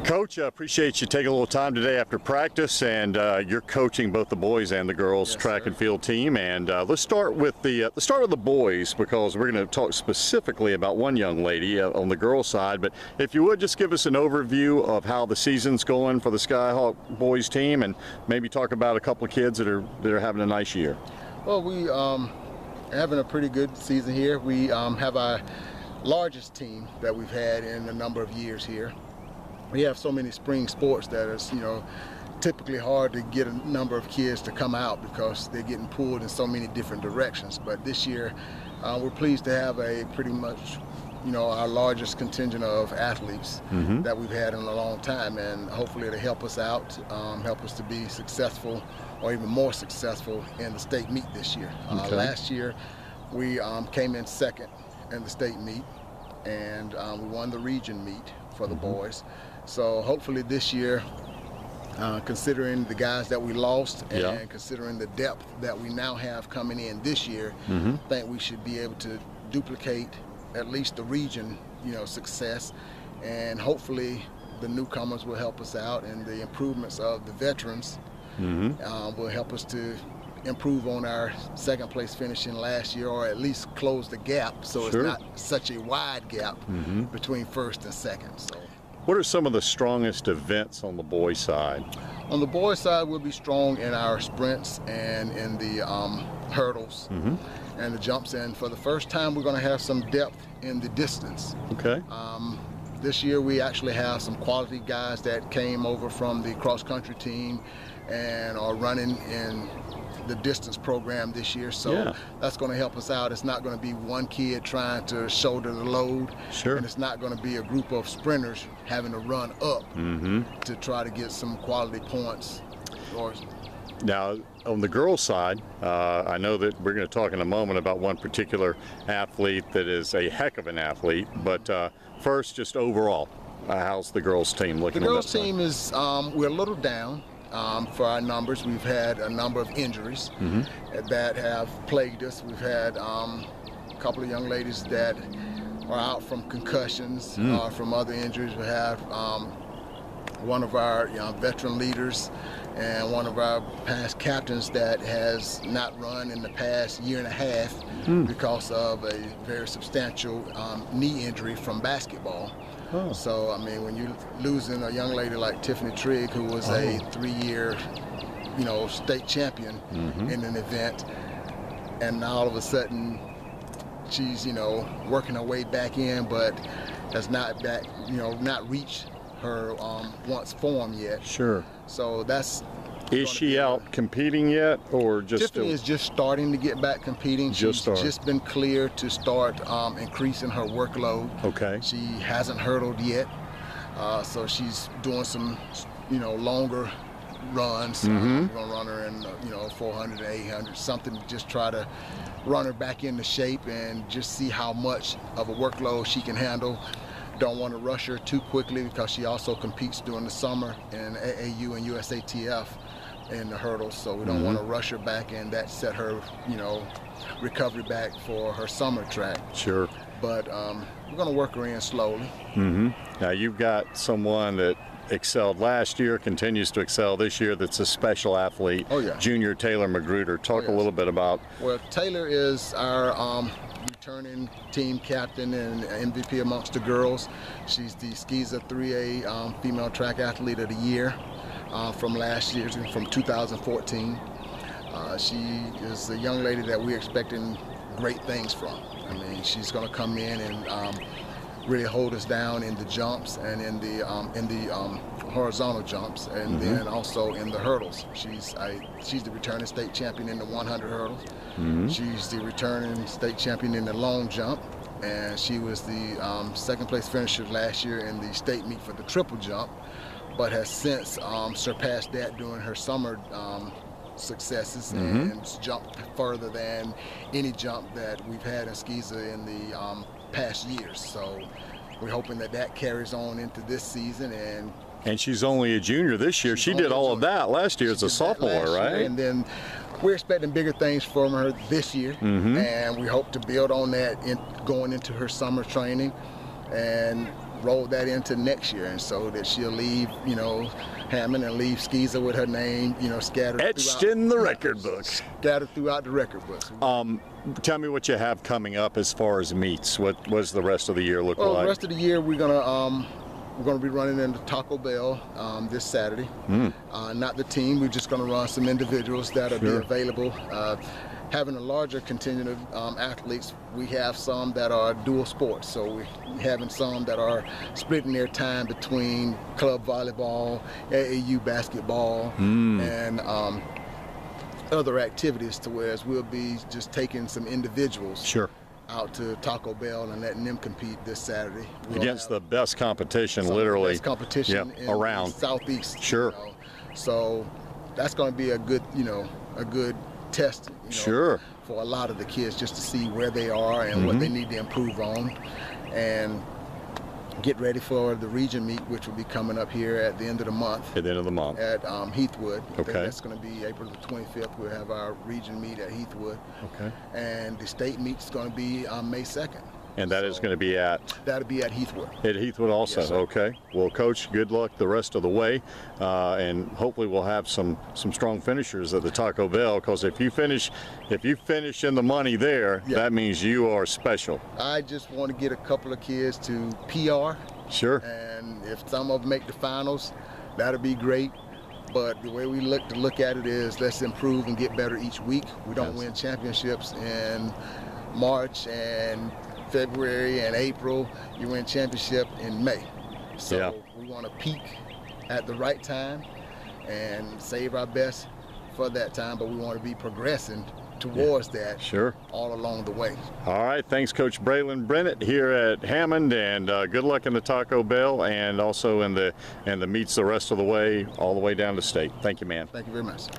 Coach, I appreciate you taking a little time today after practice, and you're coaching both the boys and the girls track and field team. And let's start with the boys, because we're going to talk specifically about one young lady on the girls side. But if you would just give us an overview of how the season's going for the Skyhawk boys team, and maybe talk about a couple of kids that are having a nice year. Well, we having a pretty good season here. We have our largest team that we've had in a number of years here. We have so many spring sports that it's, typically hard to get a number of kids to come out because they're getting pulled in so many different directions. But this year, we're pleased to have a pretty much, our largest contingent of athletes that we've had in a long time, and hopefully it'll help us out, help us to be successful or even more successful in the state meet this year. Last year, we came in second in the state meet, and we won the region meet for the boys. So hopefully this year, considering the guys that we lost and considering the depth that we now have coming in this year, I think we should be able to duplicate at least the region, success, and hopefully the newcomers will help us out, and the improvements of the veterans will help us to improve on our second place finishing last year, or at least close the gap so it's not such a wide gap between first and second. So, what are some of the strongest events on the boys side? On the boys side, we'll be strong in our sprints and in the hurdles and the jumps. And for the first time, we're going to have some depth in the distance. Okay. This year, we actually have some quality guys that came over from the cross-country team and are running in the distance program this year, so that's going to help us out. It's not going to be one kid trying to shoulder the load, and it's not going to be a group of sprinters having to run up to try to get some quality points. Now, on the girls' side, I know that we're going to talk in a moment about one particular athlete that is a heck of an athlete, but first, just overall, how's the girls' team looking? The girls' team is, we're a little down. For our numbers, we've had a number of injuries that have plagued us. We've had a couple of young ladies that are out from concussions, from other injuries. We have one of our veteran leaders and one of our past captains that has not run in the past year and a half because of a very substantial knee injury from basketball. So, I mean, when you're losing a young lady like Tiffany Trigg, who was a 3-year, state champion in an event, and now all of a sudden she's, working her way back in, but has not not reached her once form yet. Sure. So that's. Is she out competing yet, or just? Tiffany is just starting to get back competing. She's just been cleared to start increasing her workload. Okay. She hasn't hurdled yet, so she's doing some, longer runs. We're gonna run her in, 400 to 800, something to just try to run her back into shape and just see how much of a workload she can handle. Don't want to rush her too quickly because she also competes during the summer in AAU and USATF in the hurdles, so we don't want to rush her back, and that set her, recovery back for her summer track. Sure. But we're going to work her in slowly. Now you've got someone that excelled last year, continues to excel this year, that's a special athlete. Junior Taylor Magruder. Talk a little bit about. Well, Taylor is our returning team captain and MVP amongst the girls. She's the SCISA 3A Female Track Athlete of the Year from last year, from 2014. She is a young lady that we're expecting great things from. I mean, she's going to come in and really hold us down in the jumps and in the horizontal jumps, and then also in the hurdles. She's the returning state champion in the 100 hurdles. She's the returning state champion in the long jump, and she was the second place finisher last year in the state meet for the triple jump, but has since surpassed that during her summer successes and jumped further than any jump that we've had in SCISA in the past years. So we're hoping that carries on into this season. And she's only a junior this year. She did all of that last year as a sophomore, right? And then we're expecting bigger things from her this year, and we hope to build on that going into her summer training. And rolled that into next year, and so that she'll leave, you know, Hammond and leave Skeezer with her name, you know, scattered Etched throughout, in the record books. scattered throughout the record books. Tell me what you have coming up as far as meets. What does the rest of the year look Well, like? the rest of the year we're gonna be running into Taco Bell this Saturday. Not the team. We're just gonna run some individuals that'll be available. Having a larger contingent of athletes, we have some that are dual sports. So we're having some that are splitting their time between club volleyball, AAU basketball, and other activities, to whereas we'll be just taking some individuals out to Taco Bell and letting them compete this Saturday. Against the best competition, literally. Best competition in around the Southeast. Sure. You know? So that's going to be a good, you know, a good test, you know, for a lot of the kids, just to see where they are and what they need to improve on, and get ready for the region meet, which will be coming up here at the end of the month. At the end of the month. At Heathwood. I think Okay. that's going to be April the 25th. We'll have our region meet at Heathwood. Okay. And the state meet's going to be on May 2nd. And that is going to be at? That'll be at Heathwood. At Heathwood also. Yes, sir. Okay. Well, Coach, good luck the rest of the way, and hopefully we'll have some strong finishers at the Taco Bell. Because if you finish in the money there, that means you are special. I just want to get a couple of kids to PR. Sure. And if some of them make the finals, that'll be great. But the way we look at it is, let's improve and get better each week. We don't win championships in March and February and April. You win championship in May. So we want to peak at the right time and save our best for that time, but we want to be progressing towards that all along the way. All right, thanks Coach Bralyn Bennett here at Hammond, and good luck in the Taco Bell and also in the meets the rest of the way, all the way down to state. Thank you, man. Thank you very much.